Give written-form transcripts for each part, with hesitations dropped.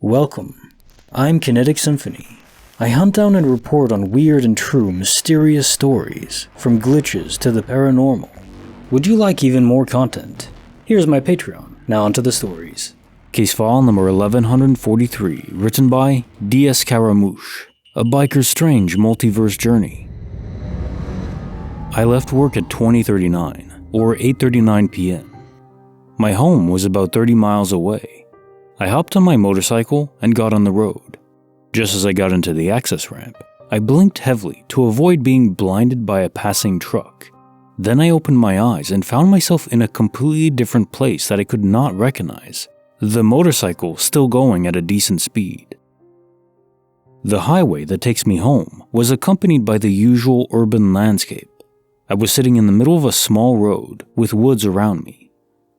Welcome. I'm Kinetic Symphony. I hunt down and report on weird and true mysterious stories, from glitches to the paranormal. Would you like even more content? Here's my Patreon. Now onto the stories. Case file number 1143, written by DScaramouche, A Biker's Strange Multiverse Journey. I left work at 20:39, or 8:39 p.m. My home was about 30 miles away. I hopped on my motorcycle and got on the road. Just as I got into the access ramp, I blinked heavily to avoid being blinded by a passing truck. Then I opened my eyes and found myself in a completely different place that I could not recognize, the motorcycle still going at a decent speed. The highway that takes me home was accompanied by the usual urban landscape. I was sitting in the middle of a small road with woods around me.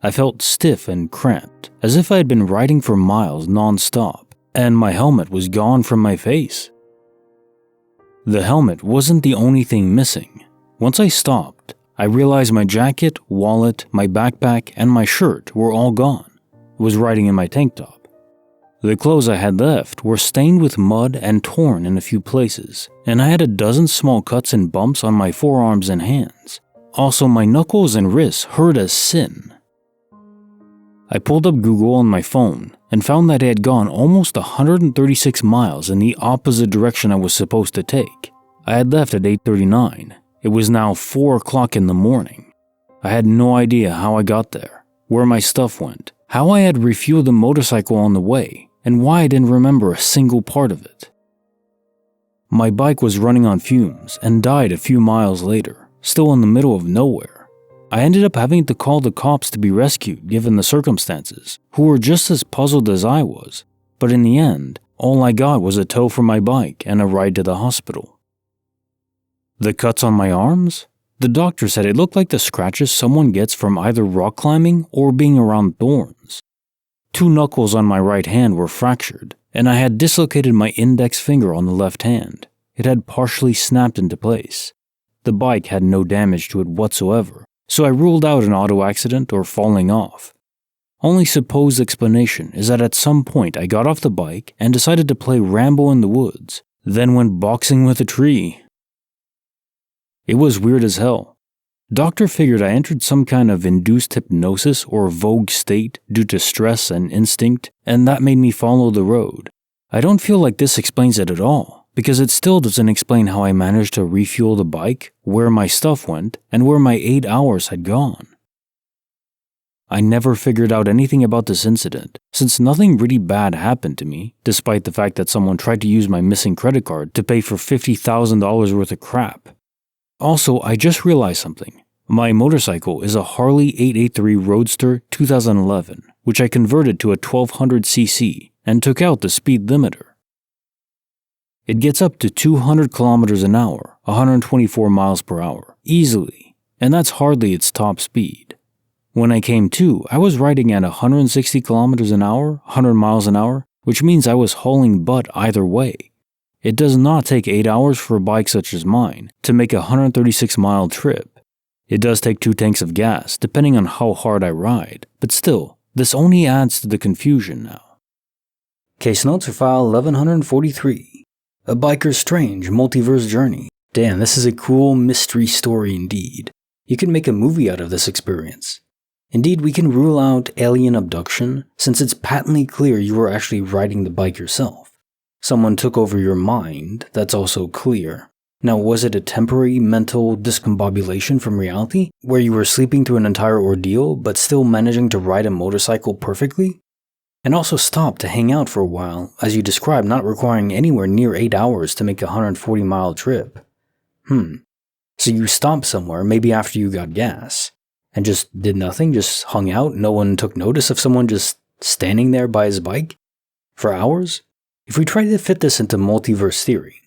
I felt stiff and cramped, as if I had been riding for miles non-stop, and my helmet was gone from my face. The helmet wasn't the only thing missing. Once I stopped, I realized my jacket, wallet, my backpack, and my shirt were all gone. I was riding in my tank top. The clothes I had left were stained with mud and torn in a few places, and I had a dozen small cuts and bumps on my forearms and hands. Also, my knuckles and wrists hurt as sin. I pulled up Google on my phone and found that I had gone almost 136 miles in the opposite direction I was supposed to take. I had left at 8:39. It was now 4 o'clock in the morning. I had no idea how I got there, where my stuff went, how I had refueled the motorcycle on the way, and why I didn't remember a single part of it. My bike was running on fumes and died a few miles later, still in the middle of nowhere. I ended up having to call the cops to be rescued given the circumstances, who were just as puzzled as I was, but in the end, all I got was a tow for my bike and a ride to the hospital. The cuts on my arms? The doctor said it looked like the scratches someone gets from either rock climbing or being around thorns. 2 knuckles on my right hand were fractured, and I had dislocated my index finger on the left hand. It had partially snapped into place. The bike had no damage to it whatsoever, so I ruled out an auto accident or falling off. Only supposed explanation is that at some point I got off the bike and decided to play Rambo in the woods, then went boxing with a tree. It was weird as hell. Doctor figured I entered some kind of induced hypnosis or vogue state due to stress and instinct, and that made me follow the road. I don't feel like this explains it at all, because it still doesn't explain how I managed to refuel the bike, where my stuff went, and where my 8 hours had gone. I never figured out anything about this incident, since nothing really bad happened to me, despite the fact that someone tried to use my missing credit card to pay for $50,000 worth of crap. Also, I just realized something. My motorcycle is a Harley 883 Roadster 2011, which I converted to a 1200cc and took out the speed limiter. It gets up to 200 kilometers an hour, 124 miles per hour, easily, and that's hardly its top speed. When I came to, I was riding at 160 kilometers an hour, 100 miles an hour, which means I was hauling butt either way. It does not take 8 hours for a bike such as mine to make a 136-mile trip. It does take 2 tanks of gas, depending on how hard I ride, but still, this only adds to the confusion now. Case notes for file 1143. A Biker's Strange Multiverse Journey. Damn, this is a cool mystery story indeed. You can make a movie out of this experience. Indeed, we can rule out alien abduction, since it's patently clear you were actually riding the bike yourself. Someone took over your mind, that's also clear. Now, was it a temporary mental discombobulation from reality, where you were sleeping through an entire ordeal, but still managing to ride a motorcycle perfectly? And also stop to hang out for a while, as you described, not requiring anywhere near 8 hours to make a 140-mile trip. So you stopped somewhere, maybe after you got gas, and just did nothing, just hung out, no one took notice of someone just standing there by his bike? For hours? If we try to fit this into multiverse theory,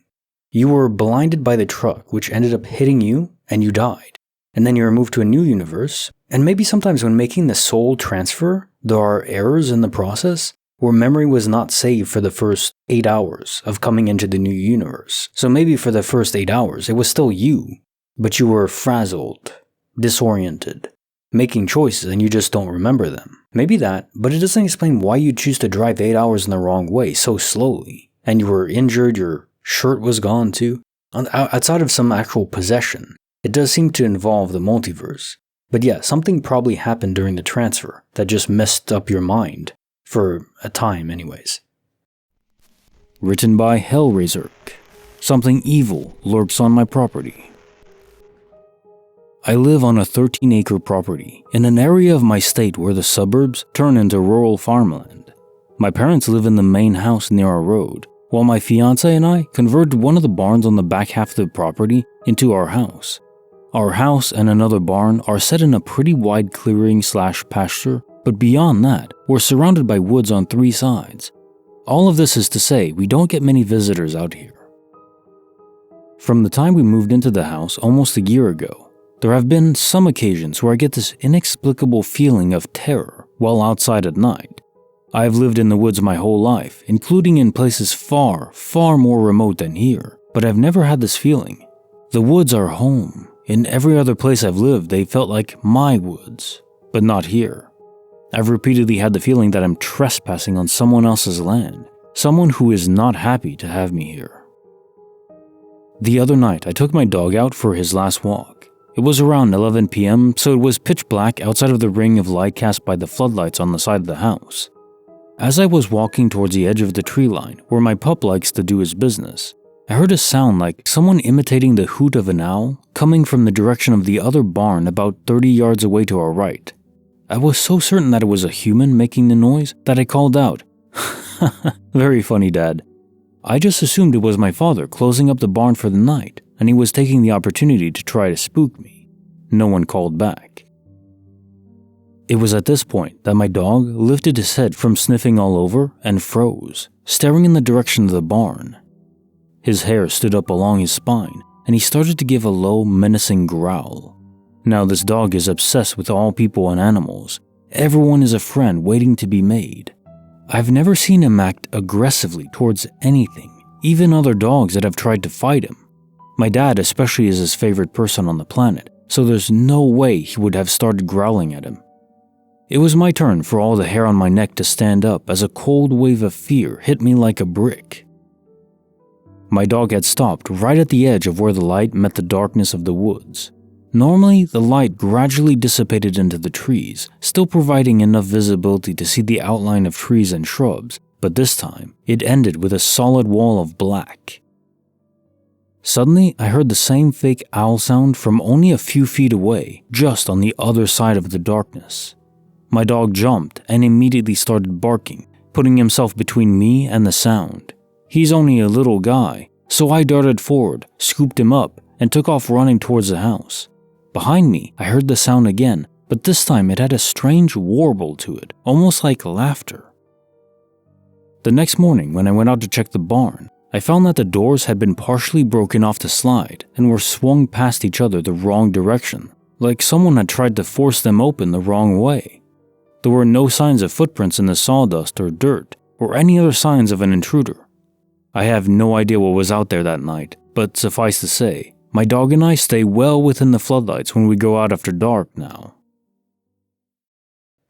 you were blinded by the truck, which ended up hitting you, and you died. And then you were moved to a new universe, and maybe sometimes when making the soul transfer, there are errors in the process, where memory was not saved for the first 8 hours of coming into the new universe. So maybe for the first 8 hours, it was still you, but you were frazzled, disoriented. making choices and you just don't remember them. Maybe that, but it doesn't explain why you choose to drive 8 hours in the wrong way so slowly. And you were injured, your shirt was gone too. Outside of some actual possession, it does seem to involve the multiverse. But yeah, something probably happened during the transfer that just messed up your mind. For a time anyways. Written by Hellraiserk. Something evil lurks on my property. I live on a 13-acre property in an area of my state where the suburbs turn into rural farmland. My parents live in the main house near our road, while my fiancé and I converted one of the barns on the back half of the property into our house. Our house and another barn are set in a pretty wide clearing/pasture, but beyond that, we're surrounded by woods on 3 sides. All of this is to say, we don't get many visitors out here. From the time we moved into the house almost a year ago, there have been some occasions where I get this inexplicable feeling of terror while outside at night. I have lived in the woods my whole life, including in places far, far more remote than here, but I've never had this feeling. The woods are home. In every other place I've lived, they felt like my woods, but not here. I've repeatedly had the feeling that I'm trespassing on someone else's land, someone who is not happy to have me here. The other night, I took my dog out for his last walk. It was around 11 p.m., so it was pitch black outside of the ring of light cast by the floodlights on the side of the house. As I was walking towards the edge of the tree line, where my pup likes to do his business, I heard a sound like someone imitating the hoot of an owl coming from the direction of the other barn about 30 yards away to our right. I was so certain that it was a human making the noise that I called out, "Very funny, Dad." I just assumed it was my father closing up the barn for the night, and he was taking the opportunity to try to spook me. No one called back. It was at this point that my dog lifted his head from sniffing all over and froze, staring in the direction of the barn. His hair stood up along his spine, and he started to give a low, menacing growl. Now this dog is obsessed with all people and animals. Everyone is a friend waiting to be made. I've never seen him act aggressively towards anything, even other dogs that have tried to fight him. My dad especially is his favorite person on the planet, so there's no way he would have started growling at him. It was my turn for all the hair on my neck to stand up as a cold wave of fear hit me like a brick. My dog had stopped right at the edge of where the light met the darkness of the woods. Normally, the light gradually dissipated into the trees, still providing enough visibility to see the outline of trees and shrubs, but this time, it ended with a solid wall of black. Suddenly, I heard the same fake owl sound from only a few feet away, just on the other side of the darkness. My dog jumped and immediately started barking, putting himself between me and the sound. He's only a little guy, so I darted forward, scooped him up, and took off running towards the house. Behind me, I heard the sound again, but this time it had a strange warble to it, almost like laughter. The next morning, when I went out to check the barn, I found that the doors had been partially broken off the slide and were swung past each other the wrong direction, like someone had tried to force them open the wrong way. There were no signs of footprints in the sawdust or dirt, or any other signs of an intruder. I have no idea what was out there that night, but suffice to say, my dog and I stay well within the floodlights when we go out after dark now.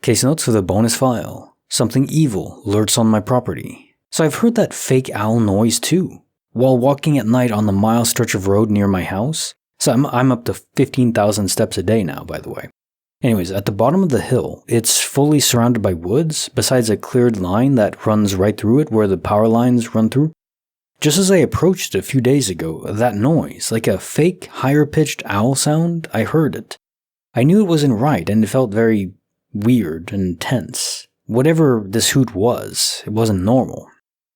Case notes for the bonus file. Something evil lurks on my property. So I've heard that fake owl noise too, while walking at night on the mile stretch of road near my house. So I'm up to 15,000 steps a day now, by the way. Anyways, at the bottom of the hill, it's fully surrounded by woods, besides a cleared line that runs right through it where the power lines run through. Just as I approached a few days ago, that noise, like a fake, higher-pitched owl sound, I heard it. I knew it wasn't right, and it felt very weird and tense. Whatever this hoot was, it wasn't normal.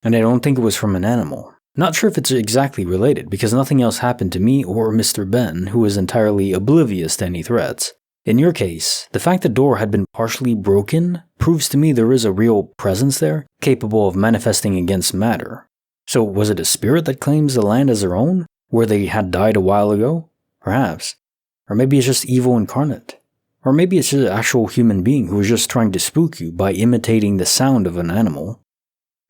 And I don't think it was from an animal. Not sure if it's exactly related, because nothing else happened to me or Mr. Ben, who was entirely oblivious to any threats. In your case, the fact the door had been partially broken proves to me there is a real presence there, capable of manifesting against matter. So was it a spirit that claims the land as their own, where they had died a while ago? Perhaps. Or maybe it's just evil incarnate. Or maybe it's just an actual human being who was just trying to spook you by imitating the sound of an animal.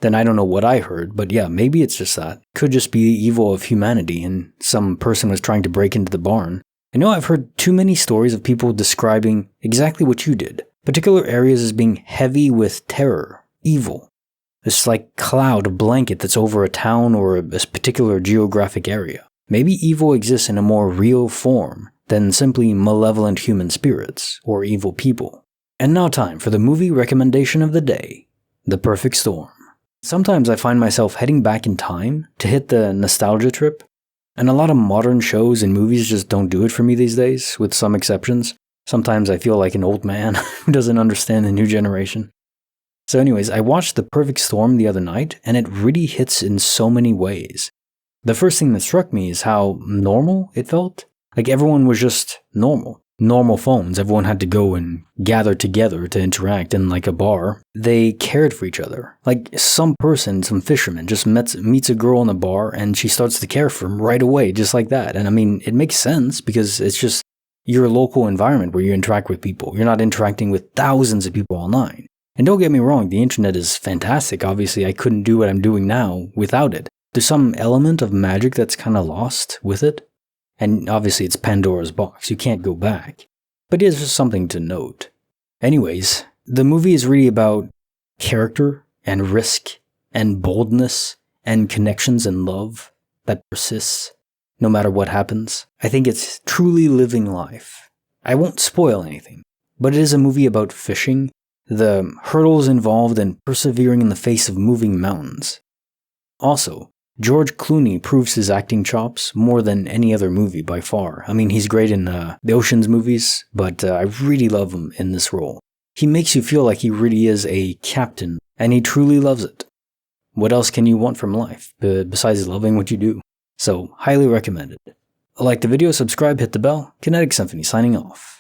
Then I don't know what I heard, but yeah, maybe it's just that. Could just be the evil of humanity and some person was trying to break into the barn. I know I've heard too many stories of people describing exactly what you did, particular areas as being heavy with terror, evil. This like cloud blanket that's over a town or a particular geographic area. Maybe evil exists in a more real form than simply malevolent human spirits or evil people. And now time for the movie recommendation of the day, The Perfect Storm. Sometimes I find myself heading back in time to hit the nostalgia trip, and a lot of modern shows and movies just don't do it for me these days, with some exceptions. Sometimes I feel like an old man who doesn't understand the new generation. So anyways, I watched The Perfect Storm the other night, and it really hits in so many ways. The first thing that struck me is how normal it felt. Like everyone was just normal. Normal phones, everyone had to go and gather together to interact in like a bar. They cared for each other. Like some person, some fisherman just meets a girl in a bar and she starts to care for him right away, just like that. And I mean, it makes sense because it's just your local environment where you interact with people. You're not interacting with thousands of people online. And don't get me wrong, the internet is fantastic. Obviously, I couldn't do what I'm doing now without it. There's some element of magic that's kind of lost with it. And obviously it's Pandora's box, you can't go back. But it's just something to note. Anyways, the movie is really about character and risk and boldness and connections and love that persists no matter what happens. I think it's truly living life. I won't spoil anything, but it is a movie about fishing, the hurdles involved and persevering in the face of moving mountains. Also, George Clooney proves his acting chops more than any other movie by far. I mean, he's great in the Ocean's movies, but I really love him in this role. He makes you feel like he really is a captain, and he truly loves it. What else can you want from life, besides loving what you do? So, highly recommended. Like the video, subscribe, hit the bell. Kinetic Symphony signing off.